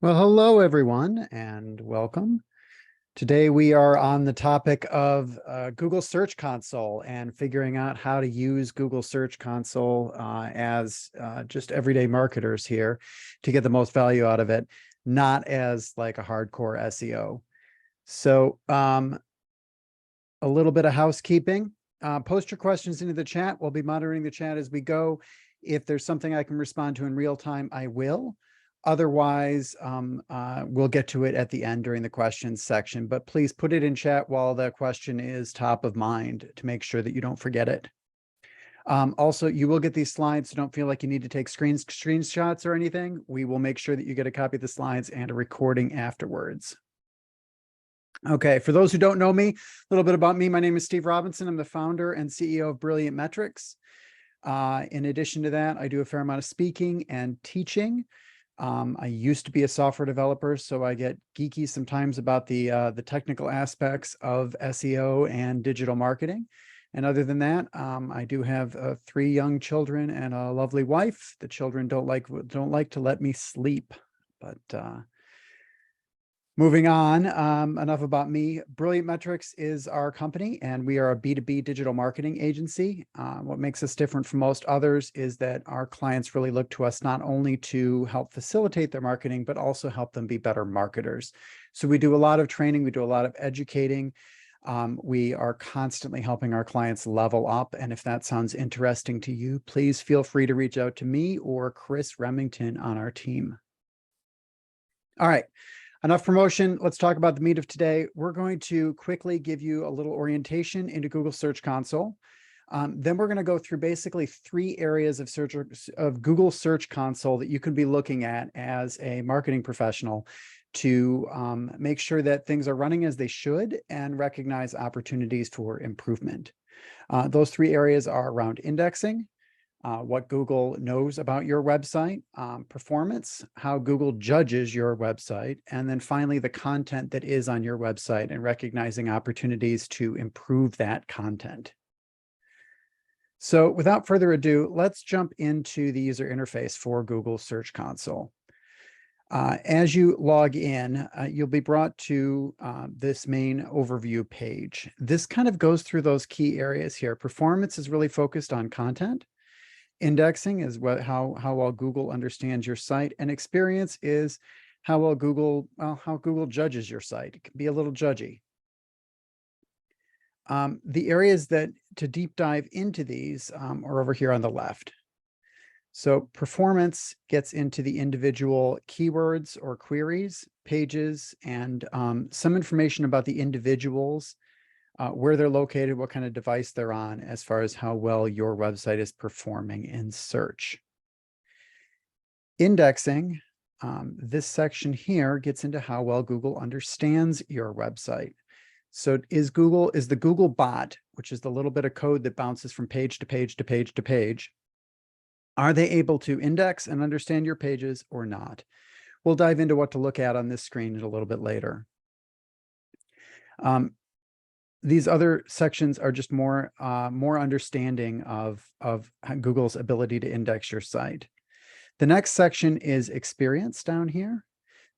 Well, hello everyone and welcome. Today we are on the topic of Google Search Console and figuring out how to use Google Search Console as just everyday marketers here to get the most value out of it, not as like a hardcore SEO. So a little bit of housekeeping. Post your questions into the chat. We'll be monitoring the chat as we go. If there's something I can respond to in real time, I will. Otherwise, we'll get to it at the end during the questions section, but please put it in chat while the question is top of mind to make sure that you don't forget it. Also, you will get these slides, so don't feel like you need to take screenshots or anything. We will make sure that you get a copy of the slides and a recording afterwards. Okay, for those who don't know me, a little bit about me. My name is Steve Robinson. I'm the founder and CEO of Brilliant Metrics. In addition to that, I do a fair amount of speaking and teaching. I used to be a software developer, so I get geeky sometimes about the technical aspects of SEO and digital marketing. And other than that, I do have 3 young children and a lovely wife. The children don't like to let me sleep, but moving on, enough about me. Brilliant Metrics is our company, and we are a B2B digital marketing agency. What makes us different from most others is that our clients really look to us not only to help facilitate their marketing, but also help them be better marketers. So we do a lot of training, we do a lot of educating. We are constantly helping our clients level up. And if that sounds interesting to you, please feel free to reach out to me or Chris Remington on our team. All right. Enough promotion. Let's talk about the meat of today. We're going to quickly give you a little orientation into Google Search Console. Then we're going to go through basically 3 areas of Google Search Console that you can be looking at as a marketing professional to make sure that things are running as they should and recognize opportunities for improvement. Those 3 areas are around indexing, what Google knows about your website, performance, how Google judges your website, and then finally the content that is on your website and recognizing opportunities to improve that content. So without further ado, let's jump into the user interface for Google Search Console. As you log in, you'll be brought to this main overview page. This kind of goes through those key areas here. Performance is really focused on content. Indexing is how well Google understands your site, and experience is how well Google judges your site. It can be a little judgy. The areas that to deep dive into these are over here on the left. So performance gets into the individual keywords or queries, pages, and some information about the individuals, where they're located, what kind of device they're on, as far as how well your website is performing in search. Indexing, this section here gets into how well Google understands your website. So is the Google bot, which is the little bit of code that bounces from page to page to page to page, are they able to index and understand your pages or not? We'll dive into what to look at on this screen a little bit later. These other sections are just more understanding of Google's ability to index your site. The next section is experience down here.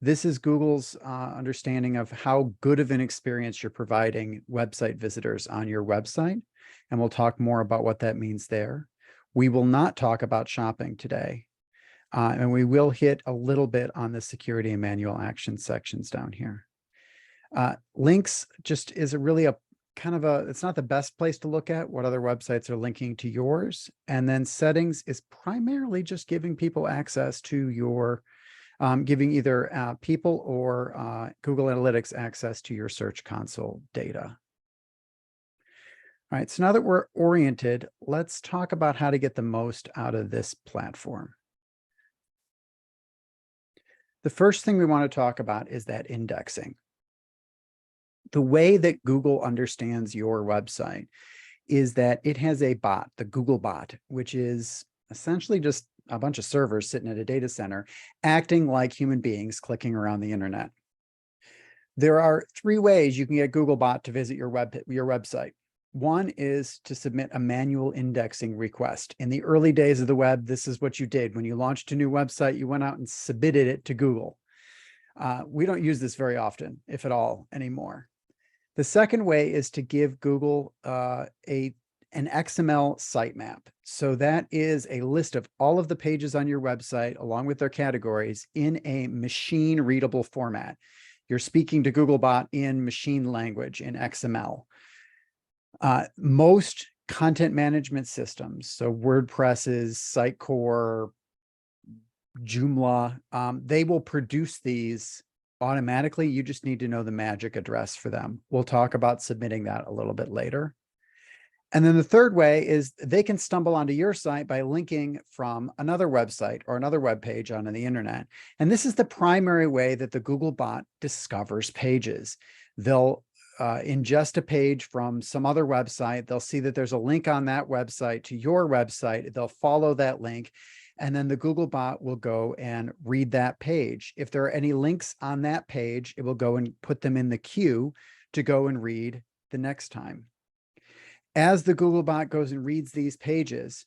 This is Google's understanding of how good of an experience you're providing website visitors on your website. And we'll talk more about what that means there. We will not talk about shopping today. And we will hit a little bit on the security and manual action sections down here. Links just is really it's not the best place to look at what other websites are linking to yours. And then settings is primarily just giving people access to your, giving either people or Google Analytics access to your Search Console data. All right, so now that we're oriented, let's talk about how to get the most out of this platform. The first thing we want to talk about is that indexing. The way that Google understands your website is that it has a bot, the Google bot, which is essentially just a bunch of servers sitting at a data center, acting like human beings clicking around the internet. There are 3 ways you can get Googlebot to visit your website. One is to submit a manual indexing request. In the early days of the web, this is what you did. When you launched a new website, you went out and submitted it to Google. We don't use this very often, if at all, anymore. The second way is to give Google an XML sitemap. So that is a list of all of the pages on your website, along with their categories, in a machine readable format. You're speaking to Googlebot in machine language, in XML. Most content management systems, so WordPresses, Sitecore, Joomla, they will produce these automatically. You just need to know the magic address for them. We'll talk about submitting that a little bit later. And then the third way is they can stumble onto your site by linking from another website or another web page onto the internet. And this is the primary way that the Googlebot discovers pages. They'll ingest a page from some other website. They'll see that there's a link on that website to your website. They'll follow that link, and then the Googlebot will go and read that page. If there are any links on that page, it will go and put them in the queue to go and read the next time. As the Googlebot goes and reads these pages,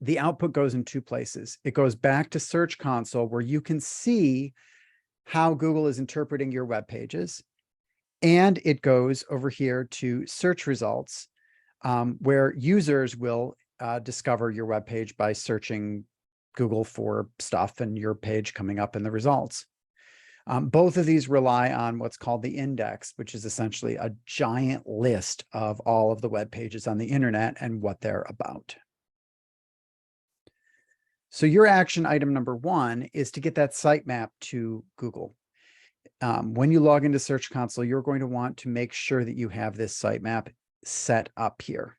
the output goes in two places. It goes back to Search Console, where you can see how Google is interpreting your web pages. And it goes over here to search results, where users will discover your web page by searching Google for stuff and your page coming up in the results. Both of these rely on what's called the index, which is essentially a giant list of all of the web pages on the internet and what they're about. So your action item number one is to get that sitemap to Google. When you log into Search Console, you're going to want to make sure that you have this sitemap set up here.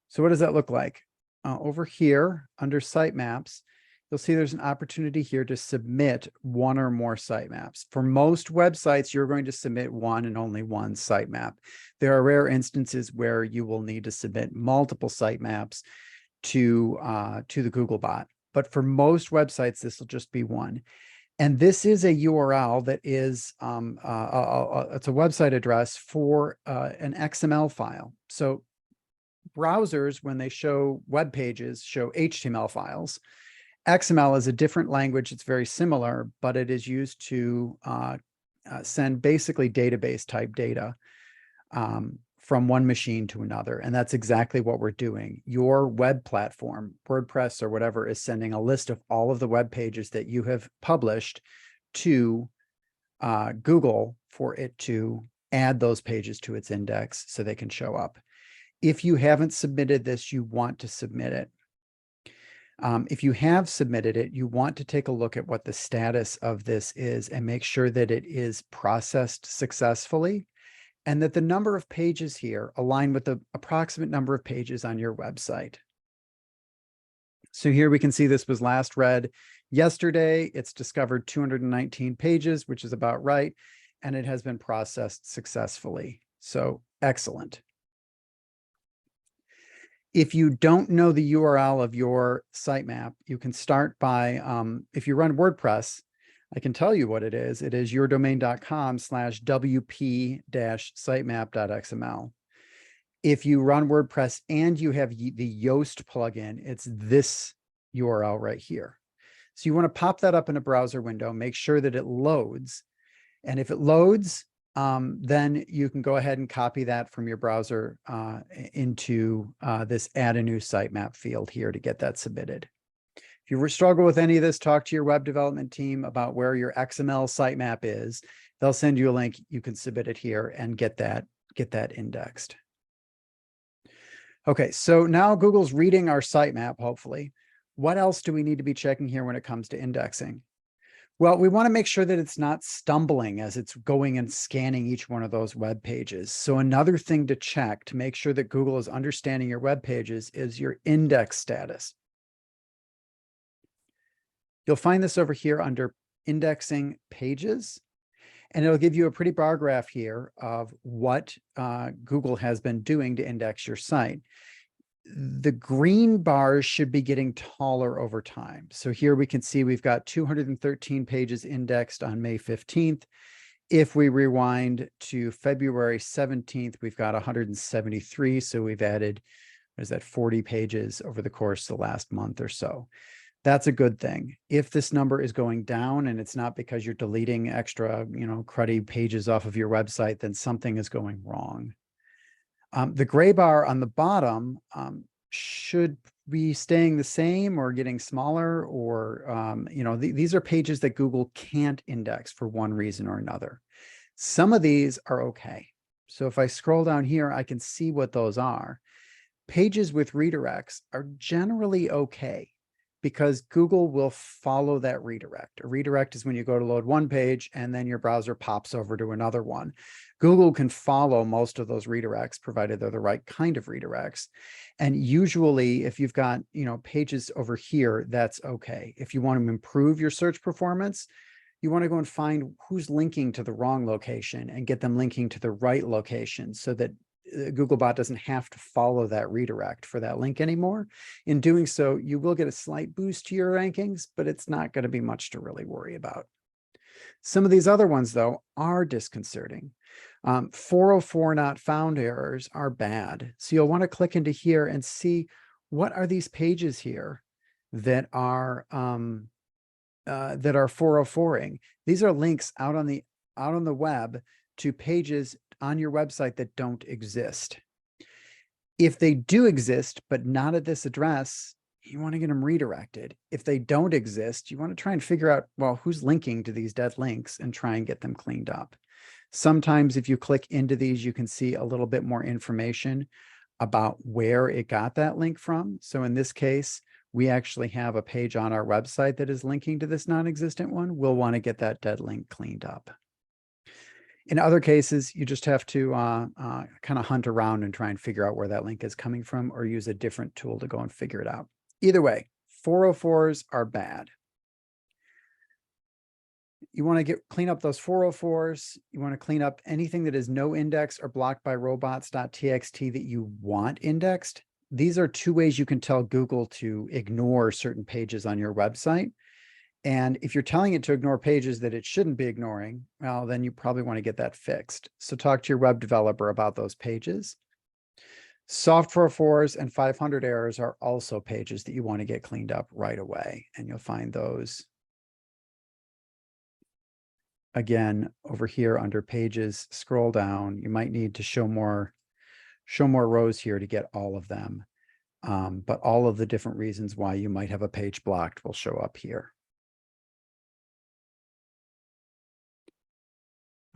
So what does that look like? Over here under sitemaps, you'll see there's an opportunity here to submit one or more sitemaps. For most websites, you're going to submit one and only one sitemap. There are rare instances where you will need to submit multiple sitemaps to the Googlebot. But for most websites, this will just be one. And this is a URL that is, it's a website address for an XML file. So browsers, when they show web pages, show HTML files. XML is a different language. It's very similar, but it is used to send basically database type data from one machine to another. And that's exactly what we're doing. Your web platform, WordPress or whatever, is sending a list of all of the web pages that you have published to Google for it to add those pages to its index so they can show up. If you haven't submitted this, you want to submit it. If you have submitted it, you want to take a look at what the status of this is and make sure that it is processed successfully and that the number of pages here align with the approximate number of pages on your website. So here we can see this was last read yesterday. It's discovered 219 pages, which is about right, and it has been processed successfully. So excellent. If you don't know the URL of your sitemap, you can start by, if you run WordPress, I can tell you what it is. It is yourdomain.com/wp-sitemap.xml. If you run WordPress and you have the Yoast plugin, it's this URL right here. So you want to pop that up in a browser window, make sure that it loads. And if it loads, then you can go ahead and copy that from your browser into this add a new sitemap field here to get that submitted. If you struggle with any of this, talk to your web development team about where your XML sitemap is. They'll send you a link. You can submit it here and get that indexed. Okay, so now Google's reading our sitemap, hopefully. What else do we need to be checking here when it comes to indexing? Well, we want to make sure that it's not stumbling as it's going and scanning each one of those web pages. So another thing to check to make sure that Google is understanding your web pages is your index status. You'll find this over here under indexing pages, and it'll give you a pretty bar graph here of what Google has been doing to index your site. The green bars should be getting taller over time. So here we can see we've got 213 pages indexed on May 15th. If we rewind to February 17th, we've got 173. So we've added, what is that, 40 pages over the course of the last month or so. That's a good thing. If this number is going down and it's not because you're deleting extra, cruddy pages off of your website, then something is going wrong. The gray bar on the bottom should be staying the same or getting smaller, or, these are pages that Google can't index for one reason or another. Some of these are okay. So if I scroll down here, I can see what those are. Pages with redirects are generally okay because Google will follow that redirect. A redirect is when you go to load one page and then your browser pops over to another one. Google can follow most of those redirects, provided they're the right kind of redirects. And usually if you've got, pages over here, that's okay. If you want to improve your search performance, you want to go and find who's linking to the wrong location and get them linking to the right location so that Googlebot doesn't have to follow that redirect for that link anymore. In doing so, you will get a slight boost to your rankings, but it's not going to be much to really worry about. Some of these other ones, though, are disconcerting. 404 not found errors are bad. So you'll want to click into here and see what are these pages here that are 404ing. These are links out on the web to pages on your website that don't exist. If they do exist, but not at this address, you want to get them redirected. If they don't exist, you want to try and figure out, well, who's linking to these dead links and try and get them cleaned up. Sometimes if you click into these, you can see a little bit more information about where it got that link from. So in this case, we actually have a page on our website that is linking to this non-existent one. We'll want to get that dead link cleaned up. In other cases, you just have to kind of hunt around and try and figure out where that link is coming from, or use a different tool to go and figure it out. Either way, 404s are bad. You want to clean up those 404s. You want to clean up anything that is no index or blocked by robots.txt that you want indexed. These are two ways you can tell Google to ignore certain pages on your website. And if you're telling it to ignore pages that it shouldn't be ignoring, well, then you probably want to get that fixed. So talk to your web developer about those pages. Soft 404s and 500 errors are also pages that you want to get cleaned up right away. And you'll find those again over here under pages. Scroll down. You might need to show more rows here to get all of them. But all of the different reasons why you might have a page blocked will show up here.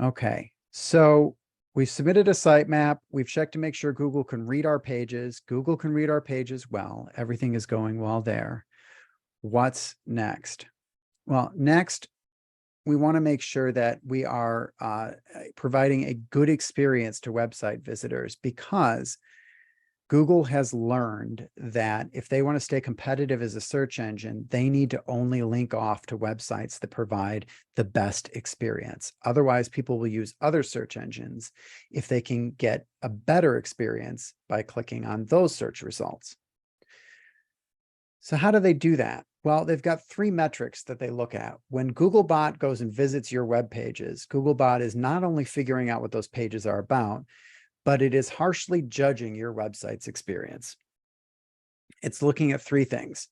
Okay, so we submitted a sitemap. We've checked to make sure Google can read our pages. Google can read our pages well. Everything is going well there. What's next? Well, next, we want to make sure that we are providing a good experience to website visitors, because Google has learned that if they want to stay competitive as a search engine, they need to only link off to websites that provide the best experience. Otherwise, people will use other search engines if they can get a better experience by clicking on those search results. So how do they do that? Well, they've got three metrics that they look at. When Googlebot goes and visits your web pages, Googlebot is not only figuring out what those pages are about, but it is harshly judging your website's experience. It's looking at three things.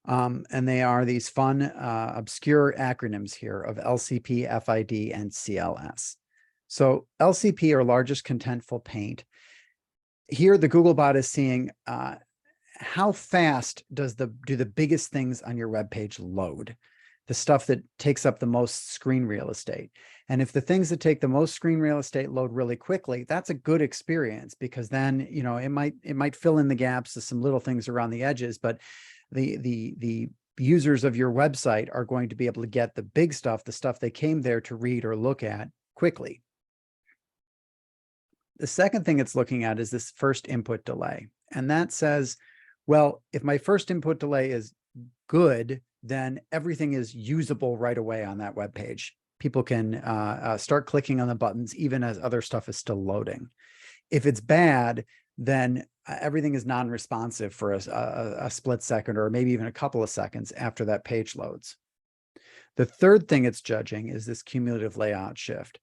And they are these fun, obscure acronyms here of LCP, FID, and CLS. So LCP, or largest contentful paint. Here, the Googlebot is seeing how fast do the biggest things on your web page load, the stuff that takes up the most screen real estate. And if the things that take the most screen real estate load really quickly, that's a good experience, because then, it might fill in the gaps of some little things around the edges, but the users of your website are going to be able to get the big stuff, the stuff they came there to read or look at quickly. The second thing it's looking at is this first input delay. And that says, well, if my first input delay is good, then everything is usable right away on that web page. People can start clicking on the buttons even as other stuff is still loading. If it's bad, then everything is non-responsive for a split second, or maybe even a couple of seconds after that page loads. The third thing it's judging is this cumulative layout shift.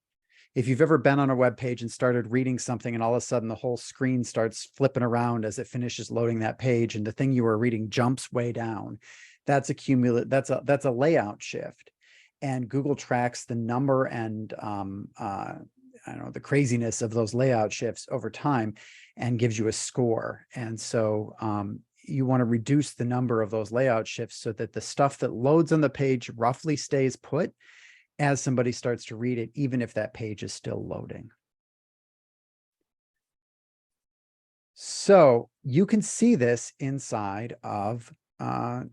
If you've ever been on a web page and started reading something, and all of a sudden the whole screen starts flipping around as it finishes loading that page, and the thing you were reading jumps way down, That's a cumulative, that's a layout shift. And Google tracks the number and I don't know, the craziness of those layout shifts over time and gives you a score. And so you want to reduce the number of those layout shifts so that the stuff that loads on the page roughly stays put as somebody starts to read it, even if that page is still loading. So you can see this inside of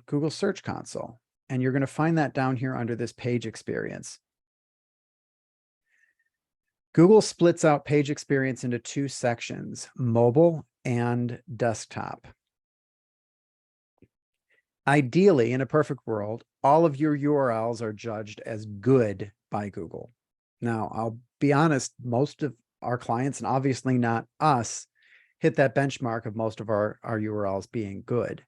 Google Search Console, and you're going to find that down here under this page experience. Google splits out page experience into two sections, mobile and desktop. Ideally, in a perfect world, all of your URLs are judged as good by Google. Now, I'll be honest, most of our clients, and obviously not us, hit that benchmark of most of our URLs being good.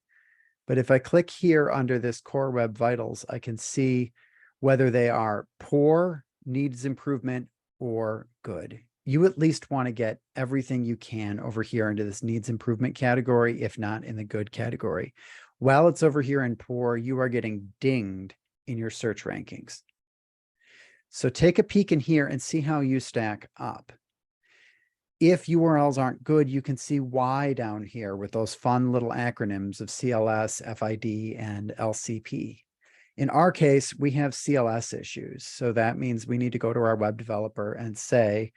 But if I click here under this Core Web Vitals, I can see whether they are poor, needs improvement, or good. You at least want to get everything you can over here into this needs improvement category, if not in the good category. While it's over here in poor, you are getting dinged in your search rankings. So take a peek in here and see how you stack up. If URLs aren't good, you can see why down here with those fun little acronyms of CLS, FID, and LCP. In our case, we have CLS issues. So that means we need to go to our web developer and say,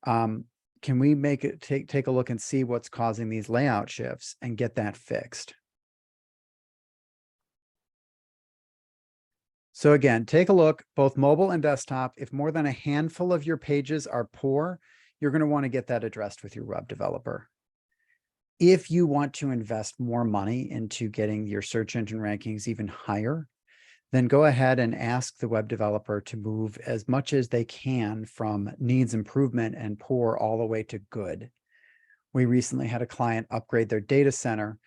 can we make it take a look and see what's causing these layout shifts and get that fixed? So again, take a look, both mobile and desktop. If more than a handful of your pages are poor, you're going to want to get that addressed with your web developer. If you want to invest more money into getting your search engine rankings even higher, then go ahead and ask the web developer to move as much as they can from needs improvement and poor all the way to good. We recently had a client upgrade their data center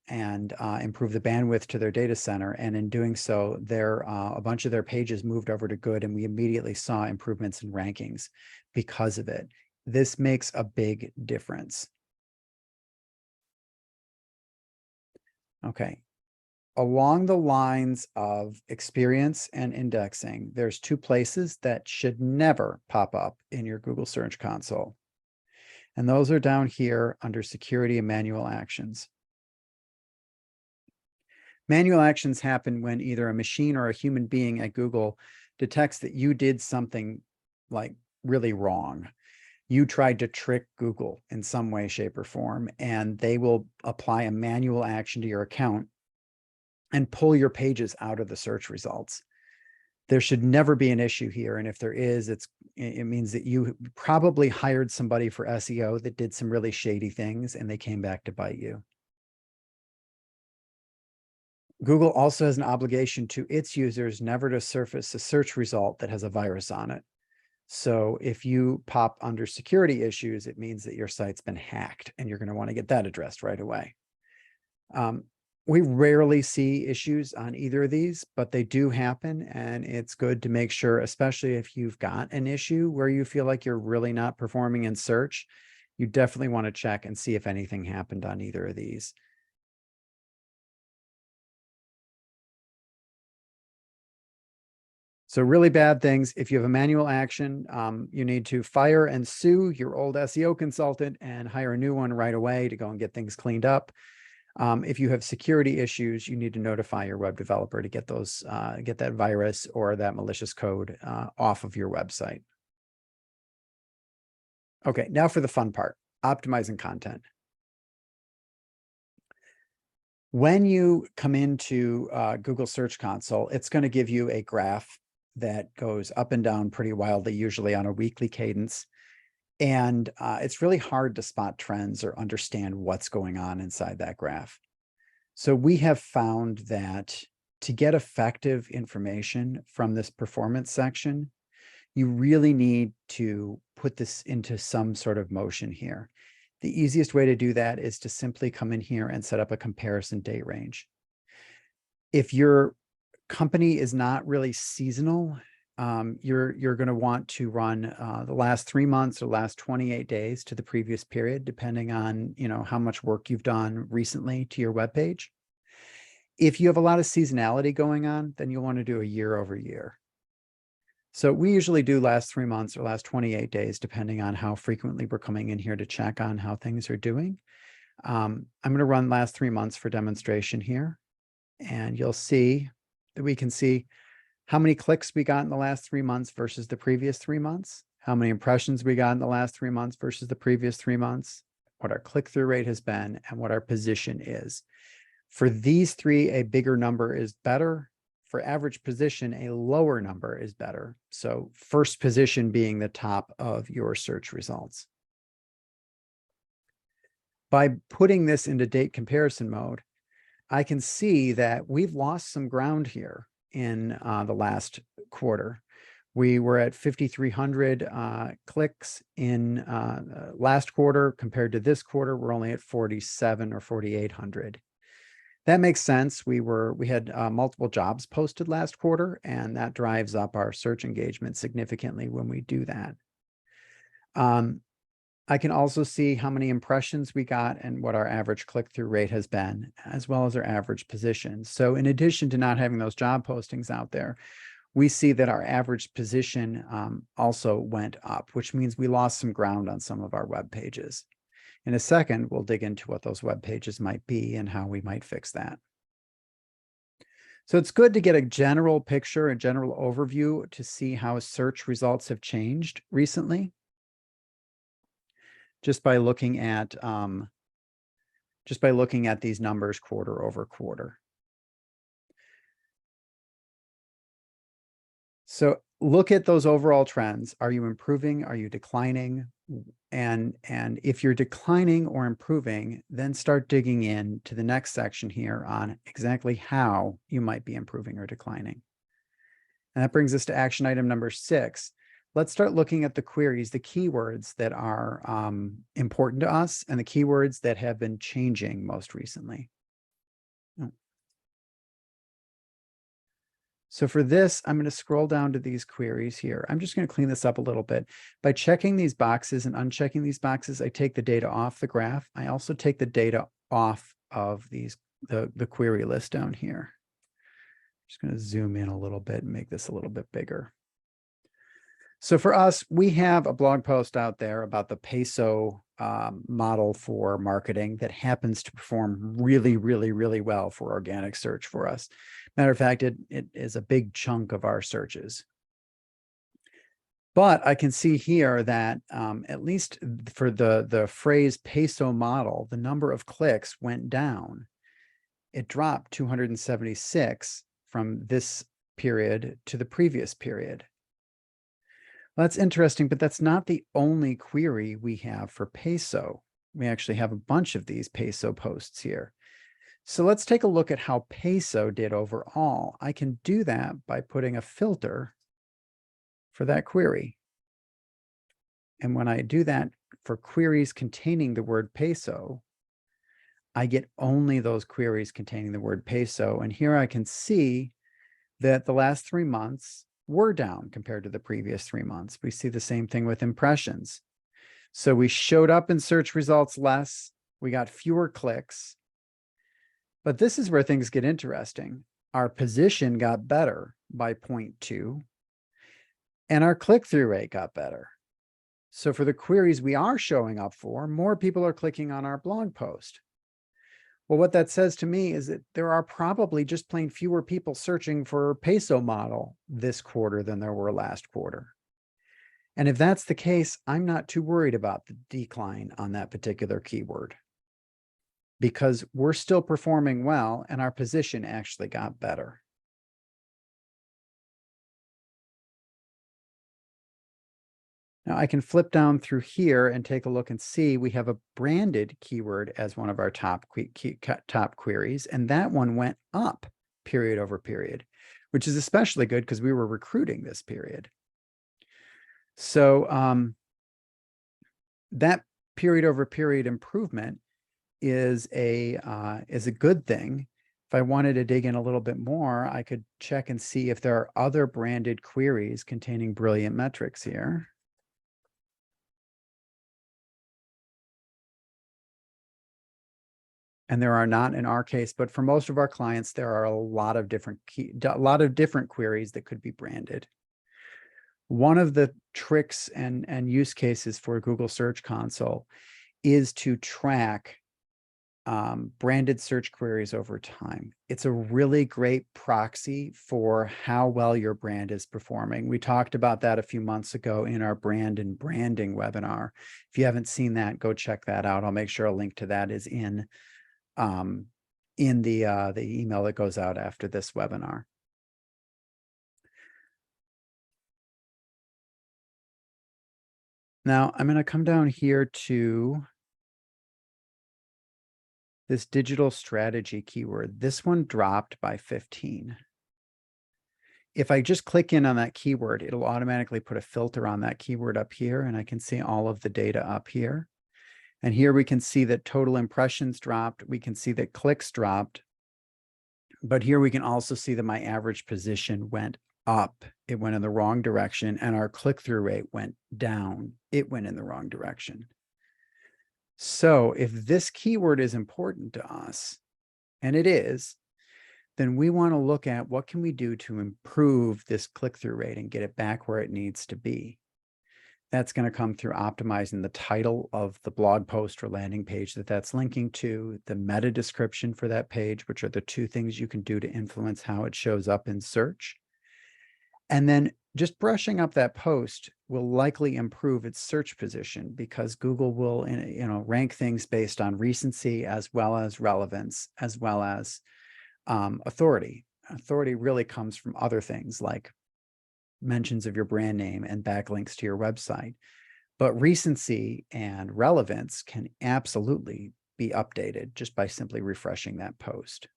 and improve the bandwidth to their data center. And in doing so, a bunch of their pages moved over to good, and we immediately saw improvements in rankings because of it. This makes a big difference. Okay. Along the lines of experience and indexing, there's two places that should never pop up in your Google Search Console. And those are down here under security and manual actions. Manual actions happen when either a machine or a human being at Google detects that you did something like really wrong. You tried to trick Google in some way, shape, or form, and they will apply a manual action to your account and pull your pages out of the search results. There should never be an issue here. And if there is, it means that you probably hired somebody for SEO that did some really shady things and they came back to bite you. Google also has an obligation to its users never to surface a search result that has a virus on it. So if you pop under security issues, it means that your site's been hacked and you're going to want to get that addressed right away. We rarely see issues on either of these, but they do happen. And it's good to make sure, especially if you've got an issue where you feel like you're really not performing in search, you definitely want to check and see if anything happened on either of these. So really bad things. If you have a manual action, you need to fire and sue your old SEO consultant and hire a new one right away to go and get things cleaned up. If you have security issues, you need to notify your web developer to get those, get that virus or that malicious code off of your website. Okay, now for the fun part, optimizing content. When you come into Google Search Console, it's going to give you a graph that goes up and down pretty wildly, usually on a weekly cadence. And it's really hard to spot trends or understand what's going on inside that graph. So we have found that to get effective information from this performance section, you really need to put this into some sort of motion here. The easiest way to do that is to simply come in here and set up a comparison date range. If your company is not really seasonal, you're going to want to run the last 3 months or last 28 days to the previous period, depending on how much work you've done recently to your web page. If you have a lot of seasonality going on, then you'll want to do a year over year. So we usually do last 3 months or last 28 days, depending on how frequently we're coming in here to check on how things are doing. I'm going to run last 3 months for demonstration here, and you'll see that we can see how many clicks we got in the last 3 months versus the previous 3 months, how many impressions we got in the last 3 months versus the previous 3 months, what our click-through rate has been, and what our position is. For these three, a bigger number is better. For average position, a lower number is better. So first position being the top of your search results. By putting this into date comparison mode, I can see that we've lost some ground here in the last quarter. We were at 5,300 clicks in last quarter. Compared to this quarter, we're only at 47 or 4,800. That makes sense. We had multiple jobs posted last quarter, and that drives up our search engagement significantly when we do that. I can also see how many impressions we got and what our average click-through rate has been, as well as our average position. So in addition to not having those job postings out there, we see that our average position also went up, which means we lost some ground on some of our web pages. In a second, we'll dig into what those web pages might be and how we might fix that. So it's good to get a general picture, a general overview to see how search results have changed recently, just by looking at these numbers quarter over quarter. So look at those overall trends. Are you improving? Are you declining? And if you're declining or improving, then start digging in to the next section here on exactly how you might be improving or declining. And that brings us to action item number 6. Let's start looking at the queries, the keywords that are important to us and the keywords that have been changing most recently. So for this, I'm going to scroll down to these queries here. I'm just going to clean this up a little bit. By checking these boxes and unchecking these boxes, I take the data off the graph. I also take the data off of the query list down here. I'm just going to zoom in a little bit and make this a little bit bigger. So for us, we have a blog post out there about the peso model for marketing that happens to perform really, really, really well for organic search for us. Matter of fact, it is a big chunk of our searches. But I can see here that at least for the phrase peso model, the number of clicks went down. It dropped 276 from this period to the previous period. Well, that's interesting, but that's not the only query we have for peso. We actually have a bunch of these peso posts here. So let's take a look at how peso did overall. I can do that by putting a filter for that query. And when I do that for queries containing the word peso, I get only those queries containing the word peso. And here I can see that the last 3 months were down compared to the previous 3 months. We see the same thing with impressions. So we showed up in search results less, we got fewer clicks, but this is where things get interesting. Our position got better by 0.2, and our click-through rate got better. So for the queries we are showing up for, more people are clicking on our blog post. Well, what that says to me is that there are probably just plain fewer people searching for peso model this quarter than there were last quarter. And if that's the case, I'm not too worried about the decline on that particular keyword, because we're still performing well and our position actually got better. Now I can flip down through here and take a look and see we have a branded keyword as one of our top queries, and that one went up period over period, which is especially good because we were recruiting this period. So that period over period improvement is a good thing. If I wanted to dig in a little bit more, I could check and see if there are other branded queries containing brilliant metrics here. and there are not in our case, but for most of our clients, there are a lot of different queries that could be branded. One of the tricks and use cases for Google Search Console is to track branded search queries over time. It's a really great proxy for how well your brand is performing. We talked about that a few months ago in our brand and branding webinar. If you haven't seen that, go check that out. I'll make sure a link to that is in the email that goes out after this webinar. Now I'm going to come down here to this digital strategy keyword. This one dropped by 15. If I just click in on that keyword, it'll automatically put a filter on that keyword up here, and I can see all of the data up here. And here we can see that total impressions dropped. We can see that clicks dropped. But here we can also see that my average position went up. It went in the wrong direction, and our click-through rate went down. It went in the wrong direction. So if this keyword is important to us, and it is, then we want to look at what can we do to improve this click-through rate and get it back where it needs to be. That's going to come through optimizing the title of the blog post or landing page that's linking to, the meta description for that page, which are the two things you can do to influence how it shows up in search. And then just brushing up that post will likely improve its search position, because Google will, rank things based on recency as well as relevance, as well as authority. Authority really comes from other things like mentions of your brand name and backlinks to your website. But recency and relevance can absolutely be updated just by simply refreshing that post.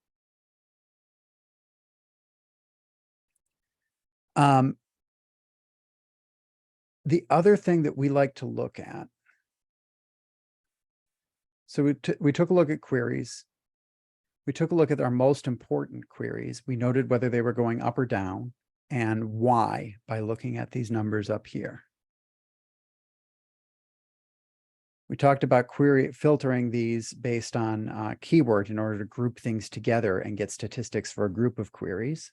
The other thing that we like to look at, so we took a look at queries. We took a look at our most important queries. We noted whether they were going up or down and why by looking at these numbers up here. We talked about query filtering these based on keyword in order to group things together and get statistics for a group of queries.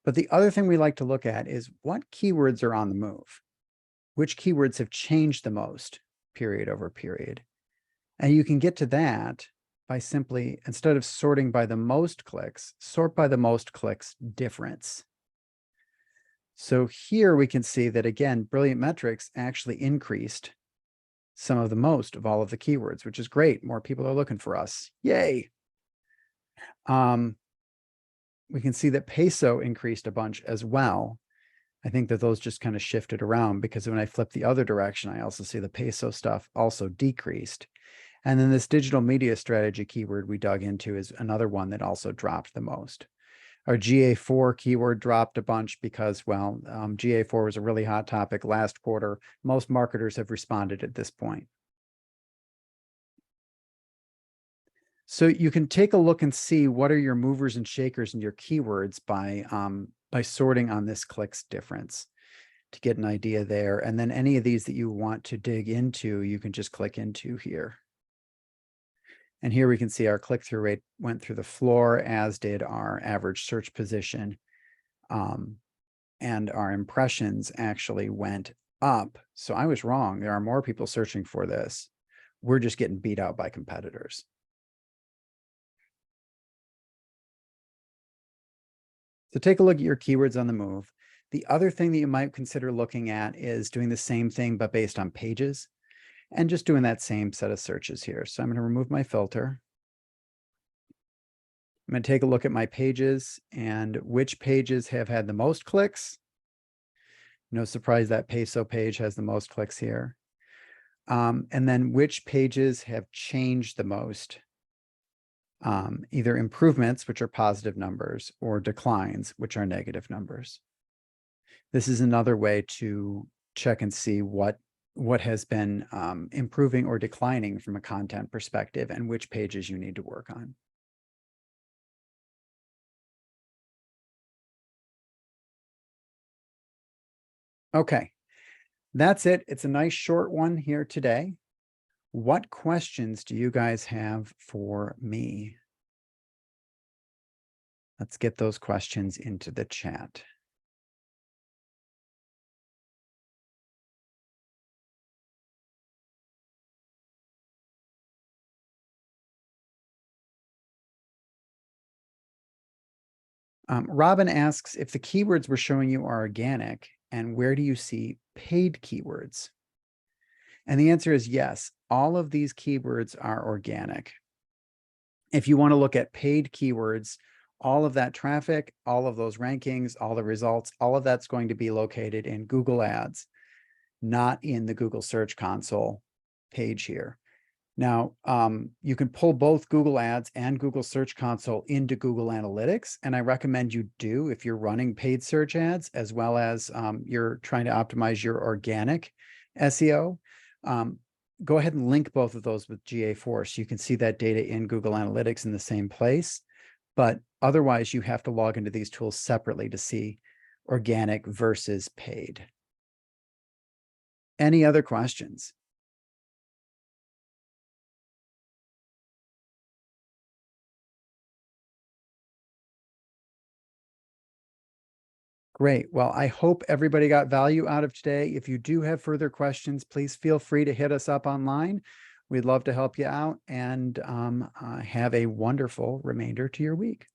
But the other thing we like to look at is what keywords are on the move, which keywords have changed the most period over period. And you can get to that by simply, instead of sorting by the most clicks, sort by the most clicks difference. So here we can see that, again, Brilliant Metrics actually increased some of the most of all of the keywords, which is great. More people are looking for us. Yay. We can see that peso increased a bunch as well. I think that those just kind of shifted around, because when I flip the other direction, I also see the peso stuff also decreased. And then this digital media strategy keyword we dug into is another one that also dropped the most. Our GA4 keyword dropped a bunch because, well, GA4 was a really hot topic last quarter. Most marketers have responded at this point. So you can take a look and see what are your movers and shakers in your keywords by sorting on this clicks difference to get an idea there. And then any of these that you want to dig into, you can just click into here. And here we can see our click-through rate went through the floor, as did our average search position. And our impressions actually went up. So I was wrong. There are more people searching for this. We're just getting beat out by competitors. So take a look at your keywords on the move. The other thing that you might consider looking at is doing the same thing, but based on pages, and just doing that same set of searches here. So I'm going to remove my filter. I'm going to take a look at my pages and which pages have had the most clicks. No surprise that peso page has the most clicks here. And then which pages have changed the most. Either improvements, which are positive numbers, or declines, which are negative numbers. This is another way to check and see what has been improving or declining from a content perspective and which pages you need to work on. Okay, that's it. It's a nice short one here today. What questions do you guys have for me? Let's get those questions into the chat. Robin asks if the keywords we're showing you are organic, and where do you see paid keywords? And the answer is yes, all of these keywords are organic. If you want to look at paid keywords, all of that traffic, all of those rankings, all the results, all of that's going to be located in Google Ads, not in the Google Search Console page here. Now, you can pull both Google Ads and Google Search Console into Google Analytics, and I recommend you do if you're running paid search ads, as well as you're trying to optimize your organic SEO. Go ahead and link both of those with GA4 so you can see that data in Google Analytics in the same place. But otherwise, you have to log into these tools separately to see organic versus paid. Any other questions? Great. Well, I hope everybody got value out of today. If you do have further questions, please feel free to hit us up online. We'd love to help you out, and have a wonderful remainder to your week.